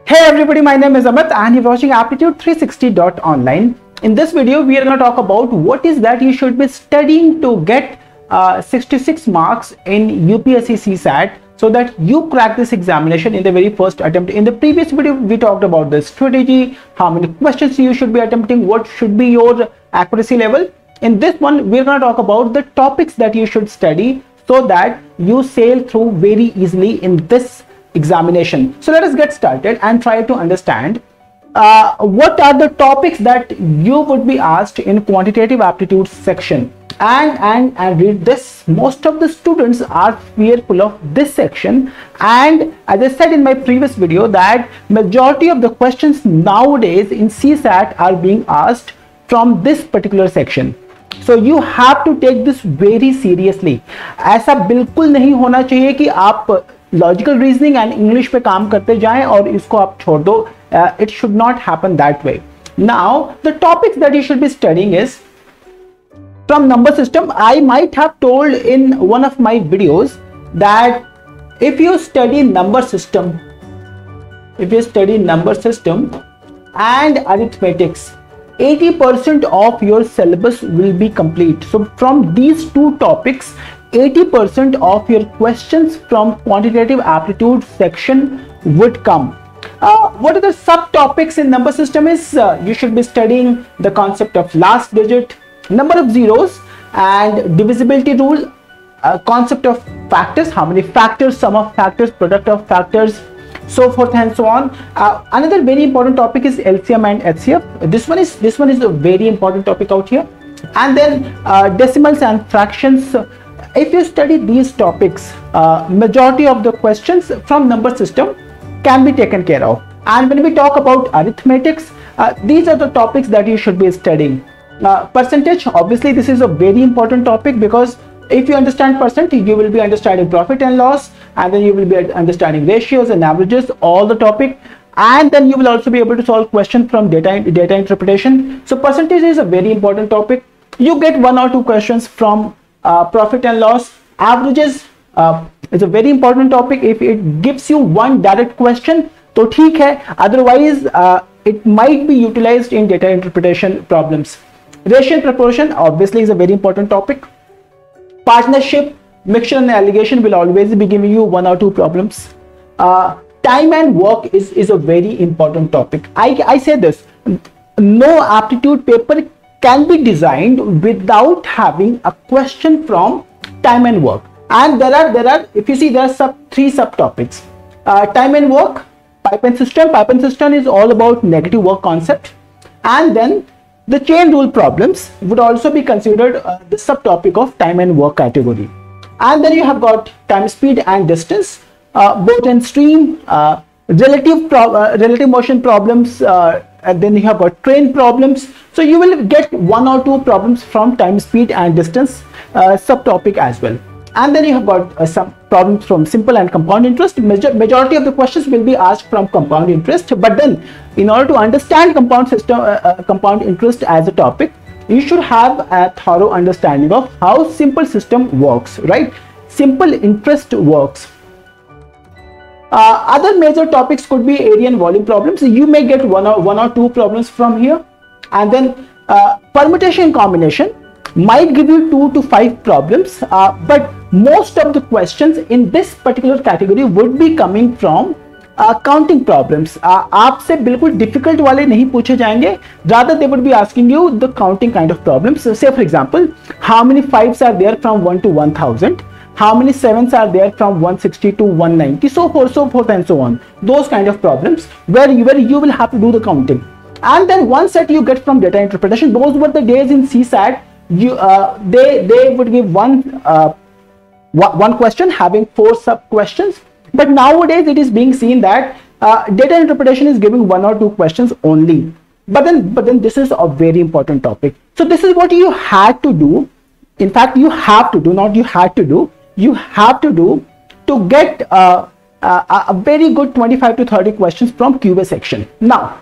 Hey everybody, my name is Amit and you're watching Aptitude360.online. In this video, we are going to talk about what is that you should be studying to get 66 marks in UPSC CSAT so that you crack this examination in the very first attempt. In the previous video, we talked about the strategy, how many questions you should be attempting, what should be your accuracy level. In this one, we're going to talk about the topics that you should study so that you sail through very easily in this examination. So let us get started and try to understand what are the topics that you would be asked in quantitative aptitude section. And read this. Most of the students are fearful of this section, and as I said in my previous video that majority of the questions nowadays in CSAT are being asked from this particular section. So you have to take this very seriously. ऐसा बिल्कुल नहीं होना चाहिए कि आप logical reasoning and English पे काम करते जाएं और इसको आप छोड़ दो. It should not happen that way. Now the topics that you should be studying is from number system. I might have told in one of my videos that if you study number system and arithmetics, 80% of your syllabus will be complete. So from these two topics, 80% of your questions from quantitative aptitude section would come. What are the subtopics in number system is you should be studying the concept of last digit, number of zeros, and divisibility rule, concept of factors, how many factors, sum of factors, product of factors, so forth and so on. Another very important topic is LCM and HCF. This one is a very important topic out here. And then decimals and fractions. If you study these topics, majority of the questions from number system can be taken care of. And when we talk about arithmetics, these are the topics that you should be studying. Percentage, obviously this is a very important topic, because if you understand percent, you will be understanding profit and loss, and then you will be understanding ratios and averages, all the topic, and then you will also be able to solve questions from data interpretation. So percentage is a very important topic. You get one or two questions from profit and loss. Averages is a very important topic. If it gives you one direct question, तो ठीक है, otherwise it might be utilized in data interpretation problems. Ratio and proportion obviously is a very important topic. Partnership, mixture and allegation will always be giving you one or two problems. Time and work is a very important topic. I say this, no aptitude paper can be designed without having a question from time and work. And there are if you see, there are three subtopics. Time and work, pipe and cistern. Pipe and cistern is all about negative work concept. And then the chain rule problems would also be considered the subtopic of time and work category. And then you have got time, speed and distance, boat and stream, relative motion problems, and then you have got train problems. So you will get one or two problems from time, speed and distance subtopic as well. And then you have got some problems from simple and compound interest. Majority of the questions will be asked from compound interest, but then in order to understand compound interest as a topic, you should have a thorough understanding of how simple system works, right? Simple interest works. Other major topics could be area and volume problems. You may get one or two problems from here. And then permutation and combination might give you 2 to 5 problems, but most of the questions in this particular category would be coming from counting problems. आपसे बिल्कुल difficult वाले नहीं पूछे जाएंगे, rather they would be asking you the counting kind of problems. So say for example, how many 5s are there from 1 to 1000, how many 7s are there from 160 to 190, so forth and so on. Those kind of problems where you will have to do the counting. And then one set you get from data interpretation. Those were the days in CSAT. They would give one question having 4 sub questions, but nowadays it is being seen that data interpretation is giving 1 or 2 questions only. But then this is a very important topic. So this is what you had to do. In fact, you have to do, not you had to do, you have to do to get a very good 25 to 30 questions from QA section. Now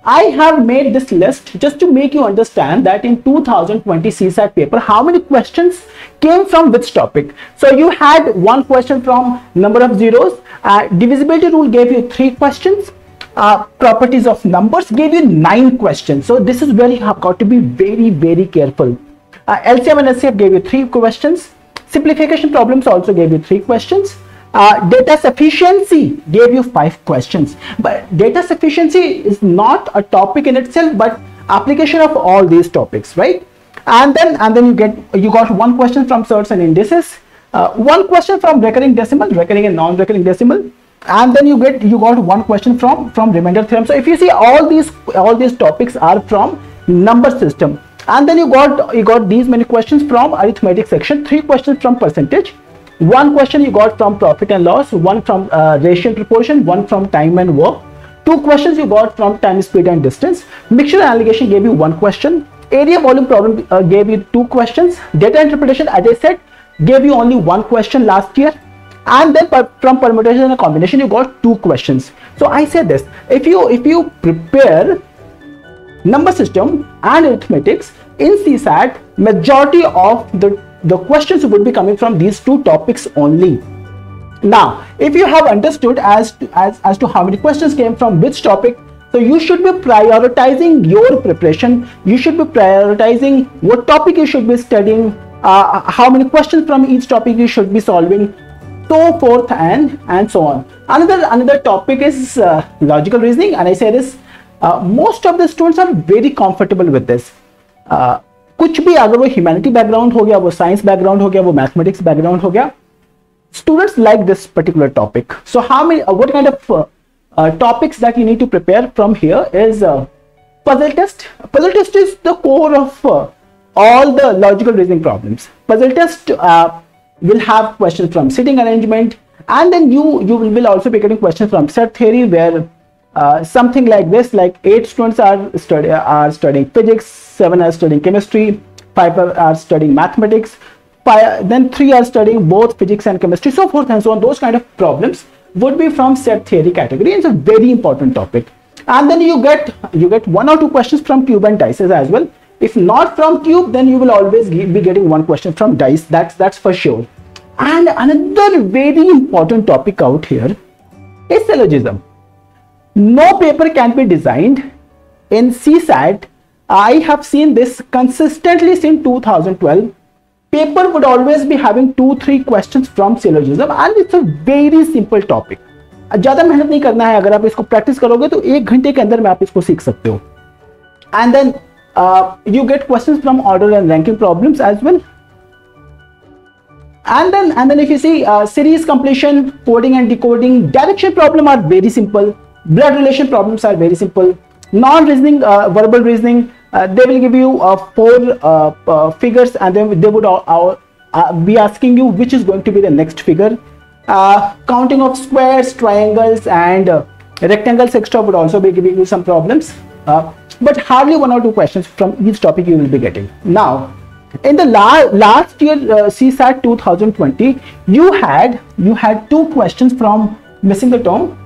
I have made this list just to make you understand that in 2020 CSAT paper, how many questions came from which topic. So you had one question from number of zeros, divisibility rule gave you 3 questions, properties of numbers gave you 9 questions. So this is where you have got to be very careful. LCM and SCF gave you 3 questions. Simplification problems also gave you 3 questions. Data sufficiency gave you 5 questions. But data sufficiency is not a topic in itself, but application of all these topics, right? And then you got 1 question from surds and indices, 1 question from recurring decimal, recurring and non-recurring decimal, and then you got 1 question from remainder theorem. So if you see, all these topics are from number system. And then you got these many questions from arithmetic section, 3 questions from percentage, 1 question you got from profit and loss, 1 from ratio and proportion, 1 from time and work, 2 questions you got from time, speed and distance. Mixture and alligation gave you 1 question. Area volume problem gave you 2 questions. Data interpretation, as I said, gave you only 1 question last year. And then from permutation and combination you got 2 questions. So I said this, if you prepare number system and arithmetics in CSAT, majority of the questions would be coming from these 2 topics only. Now if you have understood as to how many questions came from which topic, so you should be prioritizing your preparation. You should be prioritizing what topic you should be studying, how many questions from each topic you should be solving, so forth and so on. Another topic is logical reasoning, and I say this, most of the students are very comfortable with this. कुछ भी, अगर वो humanity background हो गया, वो science background हो गया, वो मैथमेटिक्स बैकग्राउंड हो गया, students like this particular topic. So what kind of topics that you need to prepare from here is puzzle test. Puzzle test is the core of all the logical reasoning problems. Puzzle test will have questions from sitting arrangement, and then you will also be getting questions from set theory, where something like this, like 8 students are studying physics, 7 are studying chemistry, 5 are studying mathematics, then 3 are studying both physics and chemistry, so forth and so on. Those kind of problems would be from set theory category. It's a very important topic. And then you get 1 or 2 questions from cube and dices as well. If not from cube, then you will always be getting 1 question from dice. That's for sure. And another very important topic out here is syllogism. No paper can be designed in CSAT. I have seen this consistently since 2012. Paper would always be having 2-3 questions from syllogism, and it's a very simple topic. ज़्यादा मेहनत नहीं करना है, अगर आप इसको practice करोगे तो 1 घंटे के अंदर में आप इसको सीख सकते हो. And then you get questions from order and ranking problems as well. And then if you see series completion, coding and decoding, direction problem are very simple. Blood relation problems are very simple. Non-reasoning, verbal reasoning, they will give you 4 figures, and then they would be asking you which is going to be the next figure. Counting of squares, triangles and rectangles extra would also be giving you some problems, but hardly 1 or 2 questions from each topic you will be getting. Now in the last year CSAT 2020, you had 2 questions from missing the term,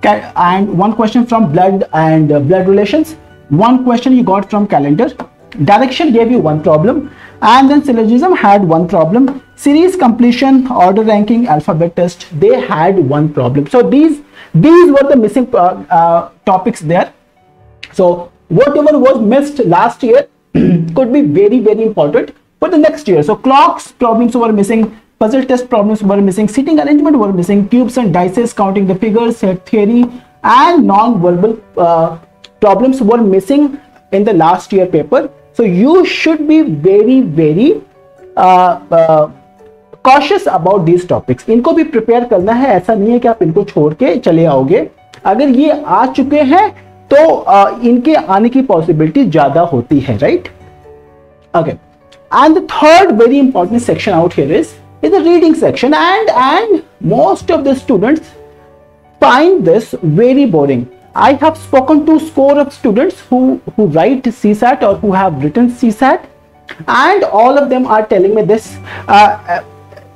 and 1 question from blood and blood relations, 1 question you got from calendar. Direction gave you 1 problem, and then syllogism had 1 problem. Series completion, order ranking, alphabet test, they had 1 problem. So these were the missing topics there. So whatever was missed last year could be very important for the next year. So clocks problems were missing, puzzle test problems were missing, seating arrangement were missing, cubes and dices, counting the figures, set theory and non-verbal problems were missing in the last year paper. So you should be very cautious about these topics. इनको भी prepare करना है, ऐसा नहीं है कि आप इनको छोड़ के चले आओगे. अगर ये आ चुके हैं तो इनके आने की possibility ज़्यादा होती है, right? Okay. And the third very important section out here is the reading section, and most of the students find this very boring. I have spoken to score of students who write CSAT or who have written CSAT, and all of them are telling me this.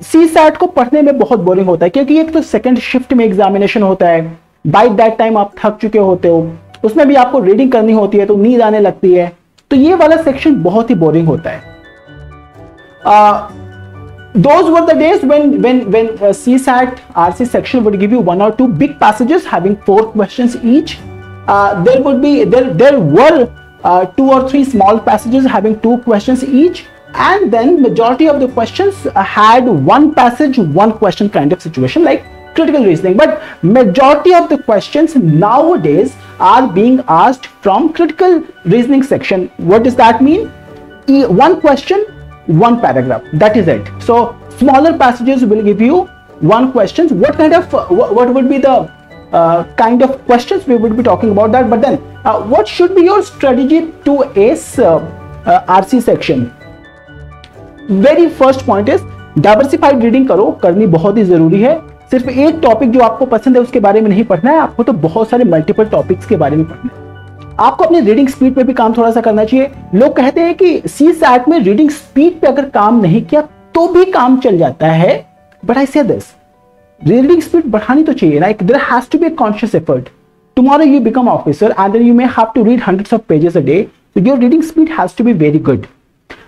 CSAT को पढ़ने में बहुत boring होता है, क्योंकि एक तो second shift में एग्जामिनेशन होता है. बाय दैट टाइम आप थक चुके होते हो, उसमें भी आपको रीडिंग करनी होती है तो नींद आने लगती है, तो ये वाला सेक्शन बहुत ही बोरिंग होता है। Those were the days when CSAT RC section would give you 1 or 2 big passages having 4 questions each. There were 2 or 3 small passages having 2 questions each, and then majority of the questions had 1 passage 1 question kind of situation like critical reasoning. But majority of the questions nowadays are being asked from critical reasoning section. What does that mean? 1 question, 1 paragraph, that is it. So smaller passages will give you 1 question. What would be the kind of questions we would be talking about that? But then what should be your strategy to ace RC section? Very first point is diversified reading करो, करनी बहुत ही जरूरी है। सिर्फ एक topic जो आपको पसंद है उसके बारे में नहीं पढ़ना है, आपको तो बहुत सारे मल्टीपल टॉपिक्स के बारे में पढ़ना है। आपको अपनी रीडिंग स्पीड पे भी काम थोड़ा सा करना चाहिए। लोग कहते हैं कि CSAT में रीडिंग स्पीड पे अगर काम नहीं किया तो भी काम चल जाता है, but I say this, reading speed बढ़ानी तो चाहिए ना। There has to be a conscious effort. Tomorrow you become officer and then you may have to read hundreds of pages a day, so your reading speed has to be very good.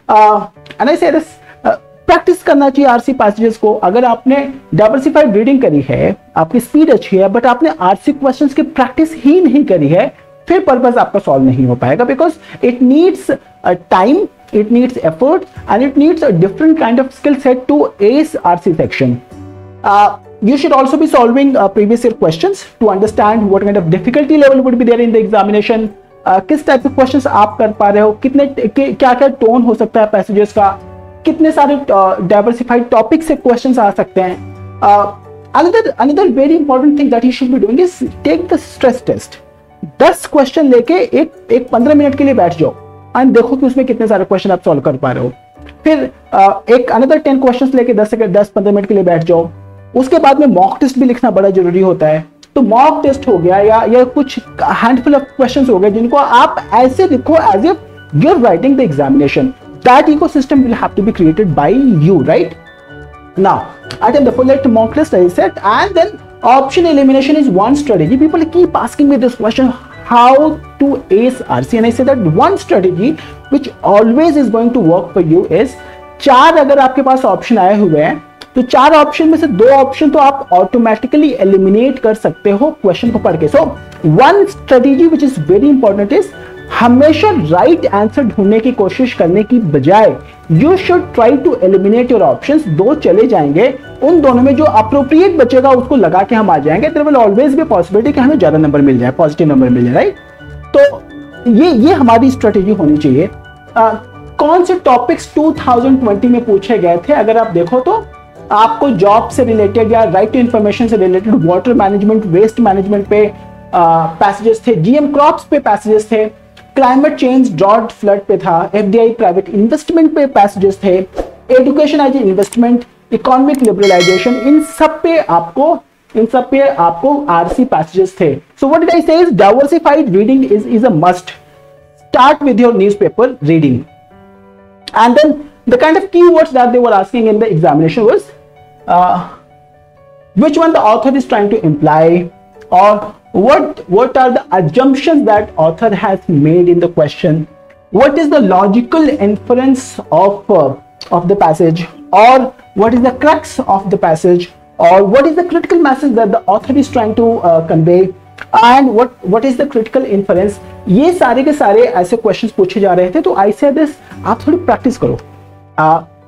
And I say this, practice करना चाहिए RC passages को। अगर आपने diversified reading करी है, आपकी speed अच्छी है, बट आपने आरसी क्वेश्चंस की प्रैक्टिस ही नहीं करी है, फिर पर्पस आपका सॉल्व नहीं हो पाएगा, because it needs time, it needs effort, and it needs a different kind of skill set to ace RC section. You should also be solving previous year questions to understand what kind of difficulty level would be there in the examination. किस type के questions आप कर पा रहे हो, कितने क्या क्या टोन हो सकता है पैसेजेस का, कितने सारे डाइवर्सिफाइड टॉपिक से क्वेश्चंस आ सकते हैं। Another very important thing that you should be doing is take the stress test. 10 question लेके एक 15 मिनट के लिए बैठ जाओ एंड देखो कि उसमें कितने सारे क्वेश्चन आप सॉल्व कर पा रहे हो। फिर एक अनदर 10 क्वेश्चंस लेके 10-15 मिनट के लिए बैठ जाओ। उसके बाद में मॉक टेस्ट भी लिखना बड़ा जरूरी होता है। तो मॉक टेस्ट हो गया या कुछ हैंडफुल ऑफ क्वेश्चंस हो गए जिनको आप ऐसे लिखो as if you are writing the examination. That ecosystem will have to be created by you, right? Now attempt the full mock test I said, and then option elimination is one strategy. People keep asking me this question, how to ace RC, and I say that one strategy which always is going to work for you is 4 अगर आपके पास option आए हुए हैं तो 4 option में से 2 option तो आप ऑटोमेटिकली एलिमिनेट कर सकते हो क्वेश्चन को पढ़ के। So one strategy which is very important is हमेशा राइट आंसर ढूंढने की कोशिश करने की बजाय you should try to eliminate your options. 2 चले जाएंगे, उन दोनों में जो अप्रोप्रिएट बचेगा उसको लगा के हम आ जाएंगे। There will always be possibility कि हमें ज्यादा नंबर मिल जाए, पॉजिटिव नंबर मिल जाए, राइट? तो ये हमारी स्ट्रेटेजी होनी चाहिए। कौन से टॉपिक्स 2020 में पूछे गए थे अगर आप देखो तो आपको जॉब से रिलेटेड या राइट टू इंफॉर्मेशन से related water management, waste management पे पैसेजेस थे, जीएम क्रॉप्स पे पैसेजेस थे, क्लाइमेट चेंज, ड्रॉट, फ्लड पे था, एफडीआई प्राइवेट इन्वेस्टमेंट पे पैसेजेस थे, education as investment, economic liberalisation, इन सब पे आपको आरसी पैसेजेस थे। सो व्हाट डिड आई से is diversified reading is a must. Start with your newspaper reading, and then the kind of keywords that they were asking in the examination was which one the author is trying to imply, or what are the assumptions that author has made in the question, what is the logical inference of the passage, or what is the crux of the passage, or what is the critical message that the author is trying to convey, and what is the critical inference। ये सारे के सारे ऐसे questions पूछे जा रहे थे। तो आई से दिस, आप थोड़ी प्रैक्टिस करो।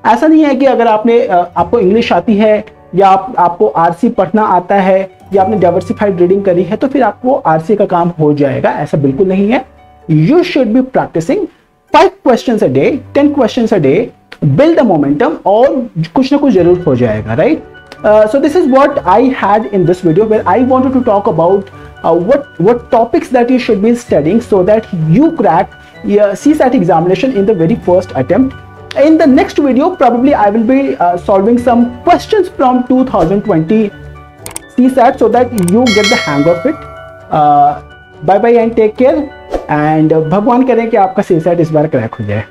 ऐसा नहीं है कि अगर आपको इंग्लिश आती है या आपको आरसी पढ़ना आता है या आपने डाइवर्सिफाइड रीडिंग करी है तो फिर आपको आरसी का काम हो जाएगा, ऐसा बिल्कुल नहीं है। You should be practising 5 questions a day, 10 questions a day, build the momentum, और कुछ ना कुछ जरूर हो जाएगा, right? So this is what I had in this video, where I wanted to talk about what topics that you should be studying so that you crack your CSAT examination in the very first attempt. In the next video, probably I will be solving some questions from 2020 CSAT so that you get the hang of it. Bye bye and take care, and भगवान करें कि आपका CSAT इस बार crack हो जाए।